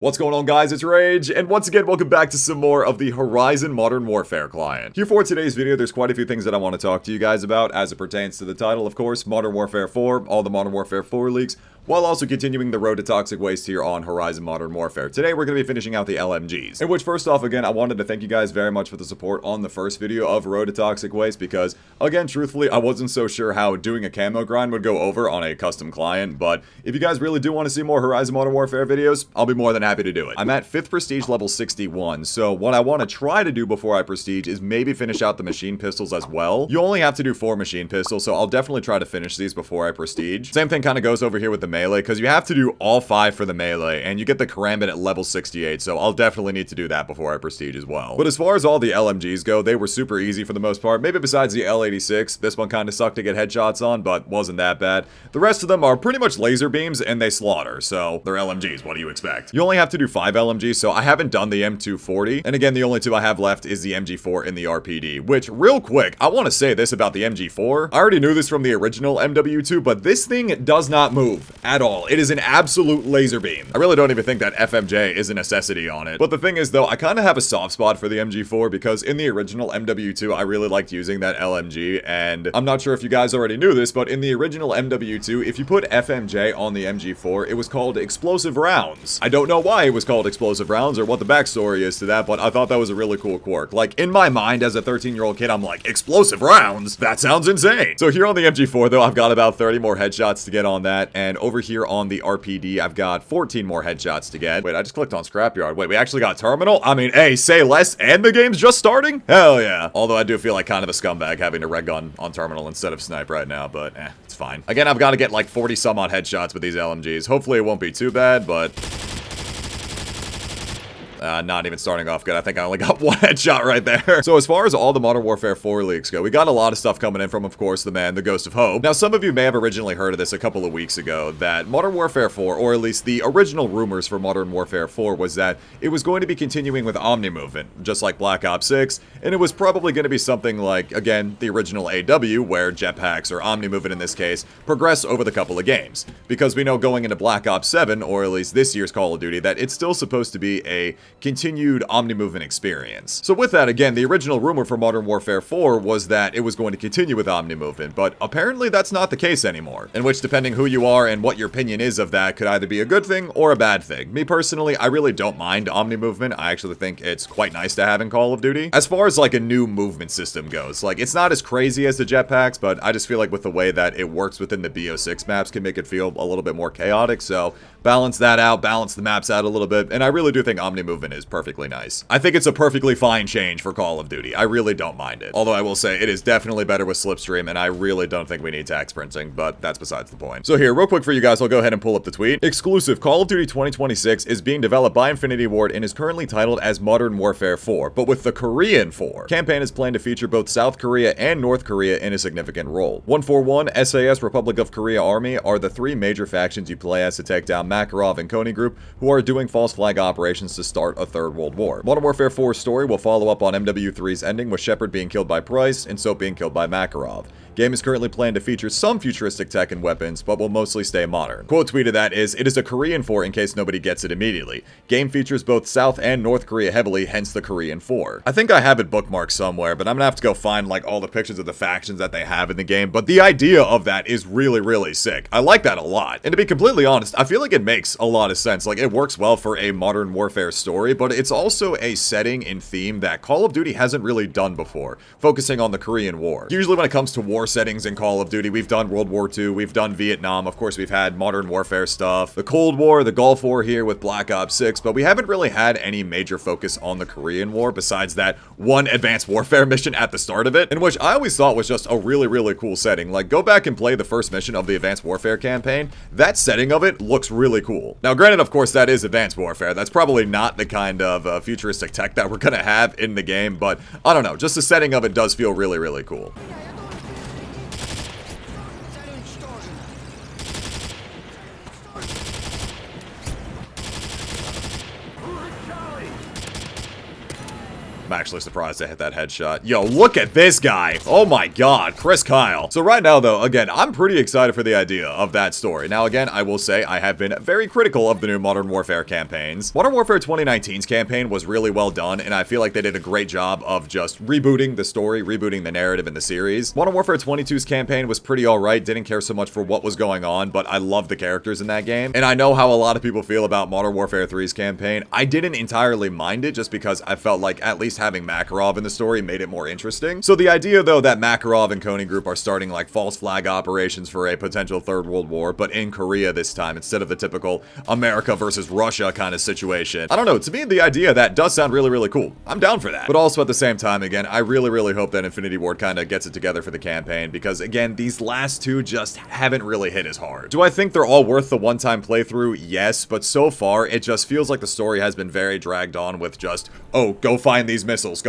What's going on, guys? It's Rage, and once again, welcome back to some more of the Horizon Modern Warfare client. Here for today's video, there's quite a few things that I want to talk to you guys about as it pertains to the title, of course, Modern Warfare 4, all the Modern Warfare 4 leaks, while also continuing the road to toxic waste here on Horizon Modern Warfare. Today, we're going to be finishing out the LMGs, in which, first off, again, I wanted to thank you guys very much for the support on the first video of Road to Toxic Waste, because, again, truthfully, I wasn't so sure how doing a camo grind would go over on a custom client, but if you guys really do want to see more Horizon Modern Warfare videos, I'll be more than happy to do it. I'm at 5th Prestige level 61, so what I want to try to do before I Prestige is maybe finish out the machine pistols as well. You only have to do 4 machine pistols, so I'll definitely try to finish these before I Prestige. Same thing kind of goes over here with the melee, because you have to do all 5 for the melee, and you get the karambit at level 68, so I'll definitely need to do that before I Prestige as well. But as far as all the LMGs go, they were super easy for the most part, maybe besides the L86. This one kind of sucked to get headshots on, but wasn't that bad. The rest of them are pretty much laser beams, and they slaughter, so they're LMGs, what do you expect? You only have to do 5 LMGs, so I haven't done the M240, and again, the only 2 I have left is the MG4 and the RPD, which, real quick, I want to say this about the MG4. I already knew this from the original MW2, but this thing does not move at all. It is an absolute laser beam. I really don't even think that FMJ is a necessity on it. But the thing is, though, I kind of have a soft spot for the MG4 because in the original MW2, I really liked using that LMG, and I'm not sure if you guys already knew this, but in the original MW2, if you put FMJ on the MG4, it was called explosive rounds. I don't know why it was called explosive rounds or what the backstory is to that, but I thought that was a really cool quirk. Like, in my mind as a 13-year-old kid, I'm like, explosive rounds? That sounds insane. So here on the MG4, though, I've got about 30 more headshots to get on that, and over here on the RPD, I've got 14 more headshots to get. Wait, I just clicked on Scrapyard. Wait, we actually got Terminal? I mean, hey, say less, and the game's just starting? Hell yeah. Although I do feel like kind of a scumbag having to red gun on Terminal instead of Snipe right now, but it's fine. Again, I've got to get like 40 some odd headshots with these LMGs. Hopefully it won't be too bad, but not even starting off good. I think I only got 1 headshot right there. So as far as all the Modern Warfare 4 leaks go, we got a lot of stuff coming in from, of course, the man, the Ghost of Hope. Now, some of you may have originally heard of this a couple of weeks ago, that Modern Warfare 4, or at least the original rumors for Modern Warfare 4, was that it was going to be continuing with Omni Movement, just like Black Ops 6, and it was probably going to be something like, again, the original AW, where jetpacks, or Omni Movement in this case, progress over the couple of games. Because we know going into Black Ops 7, or at least this year's Call of Duty, that it's still supposed to be a continued Omni-Movement experience. So with that, again, the original rumor for Modern Warfare 4 was that it was going to continue with Omni-Movement, but apparently that's not the case anymore. In which, depending who you are and what your opinion is of that, could either be a good thing or a bad thing. Me personally, I really don't mind Omni-Movement. I actually think it's quite nice to have in Call of Duty. As far as like a new movement system goes, like it's not as crazy as the jetpacks, but I just feel like with the way that it works within the BO6 maps can make it feel a little bit more chaotic, so balance that out, balance the maps out a little bit, and I really do think Omni-Movement is perfectly nice. I think it's a perfectly fine change for Call of Duty. I really don't mind it. Although I will say it is definitely better with Slipstream, and I really don't think we need tax printing, but that's besides the point. So here, real quick for you guys, I'll go ahead and pull up the tweet. Exclusive, Call of Duty 2026 is being developed by Infinity Ward and is currently titled as Modern Warfare 4, but with the Korean 4. Campaign is planned to feature both South Korea and North Korea in a significant role. 141, SAS, Republic of Korea Army are the 3 major factions you play as to take down Makarov and Kony Group, who are doing false flag operations to start a third world war. Modern Warfare 4's story will follow up on MW3's ending, with Shepard being killed by Price and Soap being killed by Makarov. Game is currently planned to feature some futuristic tech and weapons, but will mostly stay modern. Quote tweet of that is, "It is a Korean 4 in case nobody gets it immediately. Game features both South and North Korea heavily, hence the Korean 4. I think I have it bookmarked somewhere, but I'm gonna have to go find like all the pictures of the factions that they have in the game, but the idea of that is really, really sick. I like that a lot. And to be completely honest, I feel like it makes a lot of sense. Like, it works well for a Modern Warfare story, but it's also a setting and theme that Call of Duty hasn't really done before, focusing on the Korean War. Usually when it comes to war settings in Call of Duty, we've done World War II, we've done Vietnam, of course we've had Modern Warfare stuff, the Cold War, the Gulf War here with Black Ops 6, but we haven't really had any major focus on the Korean War besides that one Advanced Warfare mission at the start of it, in which I always thought was just a really, really cool setting. Like, go back and play the first mission of the Advanced Warfare campaign. That setting of it looks really cool. Now, granted, of course, that is Advanced Warfare. That's probably not the kind of futuristic tech that we're gonna have in the game, but I don't know, just the setting of it does feel really, really cool. I'm actually surprised I hit that headshot. Yo, look at this guy. Oh my god, Chris Kyle. So right now, though, again, I'm pretty excited for the idea of that story. Now, again, I will say I have been very critical of the new Modern Warfare campaigns. Modern Warfare 2019's campaign was really well done, and I feel like they did a great job of just rebooting the story, rebooting the narrative in the series. Modern Warfare 22's campaign was pretty alright, didn't care so much for what was going on, but I love the characters in that game. And I know how a lot of people feel about Modern Warfare 3's campaign. I didn't entirely mind it just because I felt like at least having Makarov in the story made it more interesting. So the idea, though, that Makarov and Kony Group are starting like false flag operations for a potential third world war, but in Korea this time instead of the typical America versus Russia kind of situation. I don't know, to me the idea that does sound really, really cool. I'm down for that. But also at the same time, again, I really, really hope that Infinity Ward kind of gets it together for the campaign because, again, these last two just haven't really hit as hard. Do I think they're all worth the one-time playthrough? Yes, but so far it just feels like the story has been very dragged on with just, oh, go find these missiles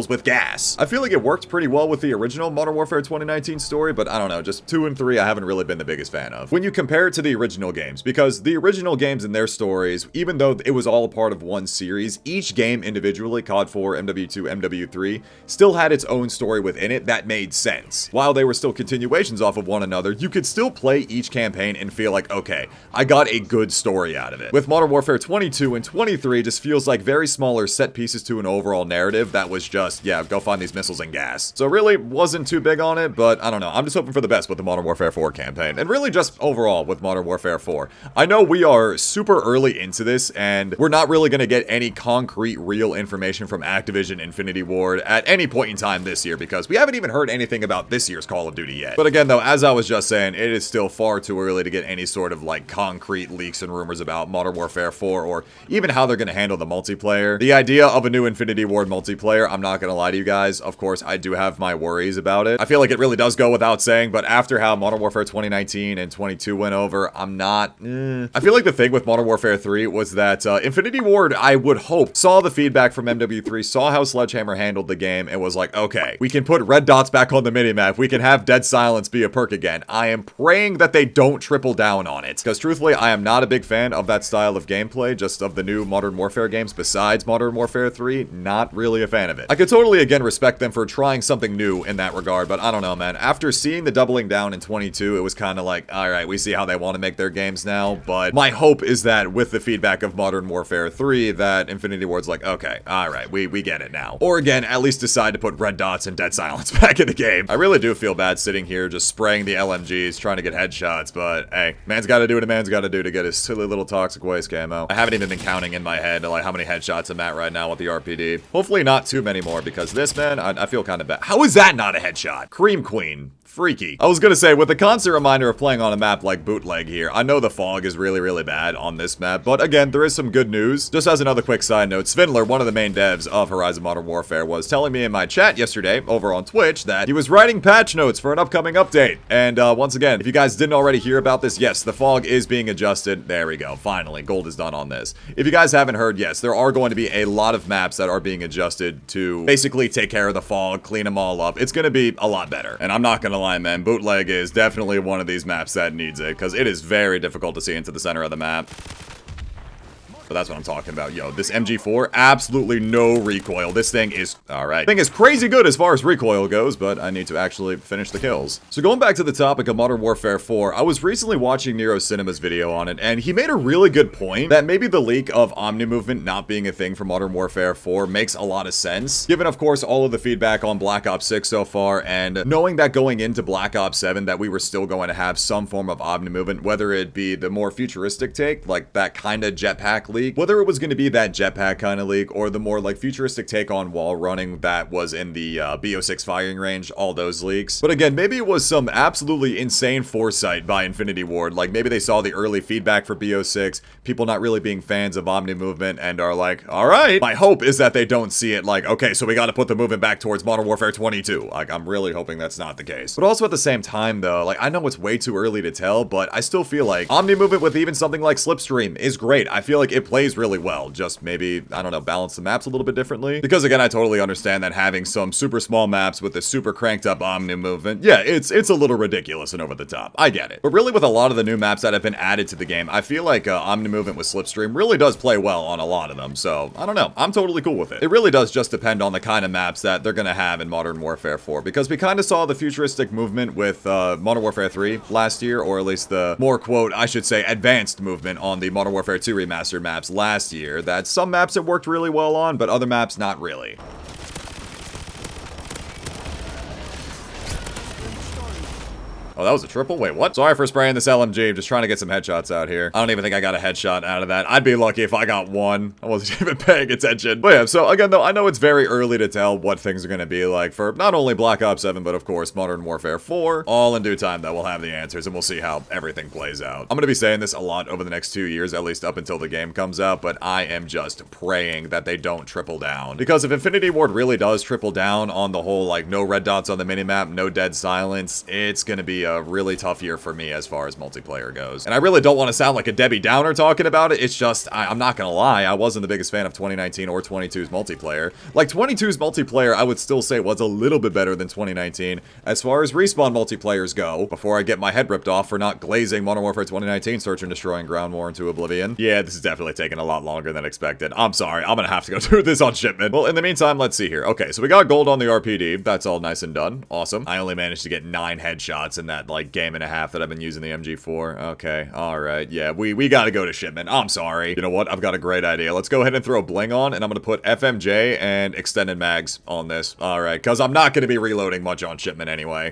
with gas. I feel like it worked pretty well with the original Modern Warfare 2019 story, but I don't know, just 2 and 3 I haven't really been the biggest fan of. When you compare it to the original games, because the original games and their stories, even though it was all a part of one series, each game individually, COD 4, MW2, MW3, still had its own story within it that made sense. While they were still continuations off of one another, you could still play each campaign and feel like, okay, I got a good story out of it. With Modern Warfare 22 and 23 just feels like very smaller set pieces to an overall narrative that was just, yeah, go find these missiles and gas. So really wasn't too big on it, but I don't know. I'm just hoping for the best with the Modern Warfare 4 campaign, and really just overall with Modern Warfare 4. I know we are super early into this, and we're not really going to get any concrete, real information from Activision Infinity Ward at any point in time this year, because we haven't even heard anything about this year's Call of Duty yet. But again, though, as I was just saying, it is still far too early to get any sort of, like, concrete leaks and rumors about Modern Warfare 4, or even how they're going to handle the multiplayer. The idea of a new Infinity Ward multiplayer, I'm not going to lie to you guys, of course, I do have my worries about it. I feel like it really does go without saying, but after how Modern Warfare 2019 and 22 went over, I'm not, I feel like the thing with Modern Warfare 3 was that Infinity Ward, I would hope, saw the feedback from MW3, saw how Sledgehammer handled the game, and was like, okay, we can put red dots back on the minimap, we can have Dead Silence be a perk again. I am praying that they don't triple down on it, because truthfully, I am not a big fan of that style of gameplay, just of the new Modern Warfare games besides Modern Warfare 3, not really a fan of it. I could totally, again, respect them for trying something new in that regard, but I don't know, man. After seeing the doubling down in 22, it was kind of like, alright, we see how they want to make their games now, but my hope is that with the feedback of Modern Warfare 3, that Infinity Ward's like, okay, alright, we get it now. Or again, at least decide to put red dots and Dead Silence back in the game. I really do feel bad sitting here just spraying the LMGs, trying to get headshots, but hey, man's gotta do what a man's gotta do to get his silly little toxic waste camo. I haven't even been counting in my head, like, how many headshots I'm at right now with the RPD. Hopefully not too many more, because this, man, I feel kind of bad. How is that not a headshot? Cream Queen. Freaky. I was gonna say, with a constant reminder of playing on a map like Bootleg here, I know the fog is really, really bad on this map, but again, there is some good news. Just as another quick side note, Svindler, one of the main devs of Horizon Modern Warfare, was telling me in my chat yesterday over on Twitch that he was writing patch notes for an upcoming update. And once again, if you guys didn't already hear about this, yes, the fog is being adjusted. There we go. Finally, gold is done on this. If you guys haven't heard, yes, there are going to be a lot of maps that are being adjusted to basically take care of the fog, clean them all up. It's gonna be a lot better. And I'm not gonna lie, man, Bootleg is definitely one of these maps that needs it, because it is very difficult to see into the center of the map. But that's what I'm talking about. Yo, this MG4, absolutely no recoil. This thing is, alright. Thing is crazy good as far as recoil goes, but I need to actually finish the kills. So going back to the topic of Modern Warfare 4, I was recently watching Nero Cinema's video on it, and he made a really good point that maybe the leak of Omni movement not being a thing for Modern Warfare 4 makes a lot of sense, given of course all of the feedback on Black Ops 6 so far, and knowing that going into Black Ops 7 that we were still going to have some form of Omni movement, whether it be the more futuristic take, like that kind of jetpack leak, whether it was going to be that jetpack kind of leak or the more like futuristic take on wall running that was in the BO6 firing range, all those leaks. But again, maybe it was some absolutely insane foresight by Infinity Ward, like maybe they saw the early feedback for BO6, people not really being fans of Omni movement, and are like, alright. My hope is that they don't see it like, okay, so we got to put the movement back towards Modern Warfare 22. Like, I'm really hoping that's not the case. But also at the same time though, like I know it's way too early to tell, but I still feel like Omni movement with even something like Slipstream is great. I feel like it plays really well. Just maybe, I don't know, balance the maps a little bit differently. Because again, I totally understand that having some super small maps with a super cranked up Omni movement, yeah, it's a little ridiculous and over the top. I get it. But really with a lot of the new maps that have been added to the game, I feel like Omni movement with Slipstream really does play well on a lot of them. So, I don't know. I'm totally cool with it. It really does just depend on the kind of maps that they're gonna have in Modern Warfare 4. Because we kind of saw the futuristic movement with Modern Warfare 3 last year, or at least the more, quote, I should say, advanced movement on the Modern Warfare 2 remastered maps last year, that some maps it worked really well on, but other maps not really. Oh, that was a triple? Wait, what? Sorry for spraying this LMG. I'm just trying to get some headshots out here. I don't even think I got a headshot out of that. I'd be lucky if I got one. I wasn't even paying attention. But yeah, so again, though, I know it's very early to tell what things are going to be like for not only Black Ops 7, but of course, Modern Warfare 4. All in due time, though, we'll have the answers, and we'll see how everything plays out. I'm going to be saying this a lot over the next 2 years, at least up until the game comes out, but I am just praying that they don't triple down. Because if Infinity Ward really does triple down on the whole, like, no red dots on the minimap, no dead silence, it's going to be a really tough year for me as far as multiplayer goes. And I really don't want to sound like a Debbie Downer talking about it. It's just, I'm not gonna lie, I wasn't the biggest fan of 2019 or 22's multiplayer. Like, 22's multiplayer, I would still say was a little bit better than 2019 as far as Respawn multiplayers go, before I get my head ripped off for not glazing Modern Warfare 2019 Search and Destroying Ground War into oblivion. Yeah, this is definitely taking a lot longer than expected. I'm sorry, I'm gonna have to go through this on shipment. Well, in the meantime, let's see here. Okay, so we got gold on the RPD. That's all nice and done. Awesome. I only managed to get 9 headshots in that, like, game and a half that I've been using the MG4. Okay, alright, yeah, we gotta go to shipment. I'm sorry. You know what? I've got a great idea. Let's go ahead and throw bling on, and I'm gonna put FMJ and extended mags on this. Alright, because I'm not gonna be reloading much on shipment anyway.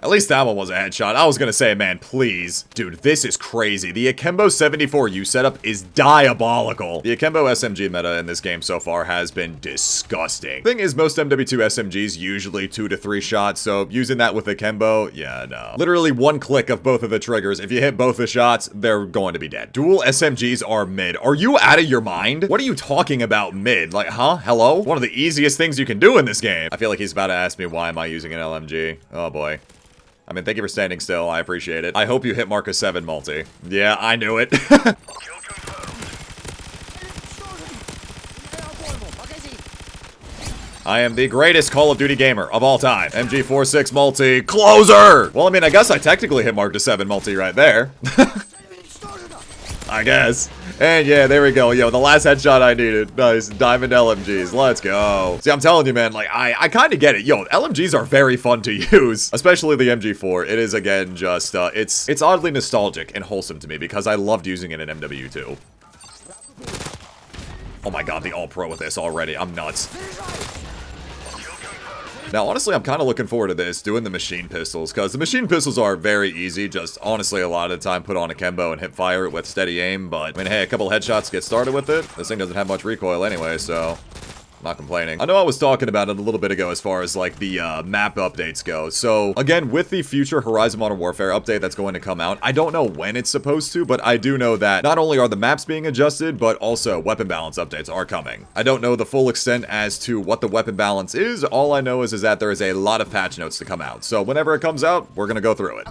At least that one was a headshot. I was gonna say, man, please. Dude, this is crazy. The Akimbo 74U setup is diabolical. The Akimbo SMG meta in this game so far has been disgusting. Thing is, most MW2 SMGs usually 2 to 3 shots, so using that with Akimbo, yeah, no. Literally one click of both of the triggers. If you hit both the shots, they're going to be dead. Dual SMGs are mid. Are you out of your mind? What are you talking about mid? Like, huh? Hello? One of the easiest things you can do in this game. I feel like he's about to ask me why am I using an LMG. Oh boy. I mean, thank you for standing still. I appreciate it. I hope you hit Marcus 7 multi. Yeah, I knew it. I am the greatest Call of Duty gamer of all time. MG46 multi. Closer! Well, I mean, I guess I technically hit Marcus 7 multi right there. I guess. And yeah, there we go. Yo, the last headshot I needed. Nice. Diamond LMGs. Let's go. See, I'm telling you, man, like, I kind of get it. Yo, LMGs are very fun to use. Especially the MG4. It is, again, just, it's oddly nostalgic and wholesome to me because I loved using it in MW2. Oh my god, the all-pro with this already. I'm nuts. Now, honestly, I'm kind of looking forward to this, doing the machine pistols, because the machine pistols are very easy, just honestly a lot of the time put on Akimbo and hip fire it with steady aim, but I mean, hey, a couple headshots to get started with it. This thing doesn't have much recoil anyway, so not complaining. I know I was talking about it a little bit ago as far as like the map updates go. So again, with the future Horizon Modern Warfare update that's going to come out, I don't know when it's supposed to, but I do know that not only are the maps being adjusted, but also weapon balance updates are coming. I don't know the full extent as to what the weapon balance is. All I know is that there is a lot of patch notes to come out. So whenever it comes out, we're gonna go through it.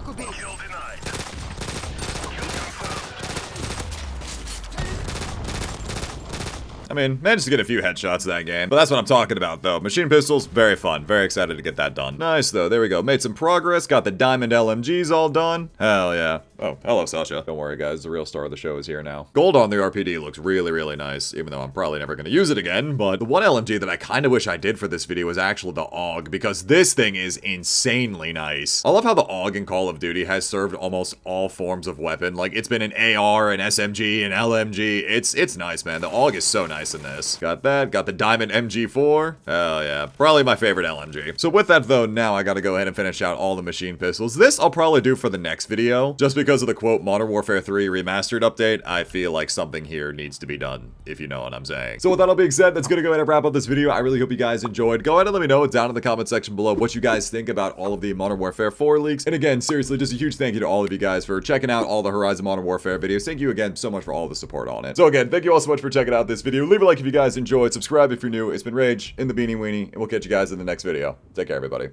I mean, managed to get a few headshots that game, but that's what I'm talking about, though. Machine pistols, very fun. Very excited to get that done. Nice, though. There we go. Made some progress. Got the diamond LMGs all done. Hell yeah. Oh, hello, Sasha. Don't worry, guys. The real star of the show is here now. Gold on the RPD looks really, really nice, even though I'm probably never going to use it again. But the one LMG that I kind of wish I did for this video is actually the AUG, because this thing is insanely nice. I love how the AUG in Call of Duty has served almost all forms of weapon. Like, it's been an AR, an SMG, an LMG. It's nice, man. The AUG is so nice in this. Got that. Got the diamond MG4. Hell yeah. Probably my favorite LMG. So with that, though, now I got to go ahead and finish out all the machine pistols. This I'll probably do for the next video, just because of the quote Modern Warfare 3 remastered update. I feel like something here needs to be done, if you know what I'm saying. So with that all being said, that's gonna go ahead and wrap up this video. I really hope you guys enjoyed. Go ahead and let me know down in the comment section below what you guys think about all of the Modern Warfare 4 leaks. And again, seriously, just a huge thank you to all of you guys for checking out all the Horizon Modern Warfare videos. Thank you again so much for all the support on it. So again, thank you all so much for checking out this video. Leave a like if you guys enjoyed. Subscribe if you're new. It's been Rage in the Beanie Weenie, and we'll catch you guys in the next video. Take care, everybody.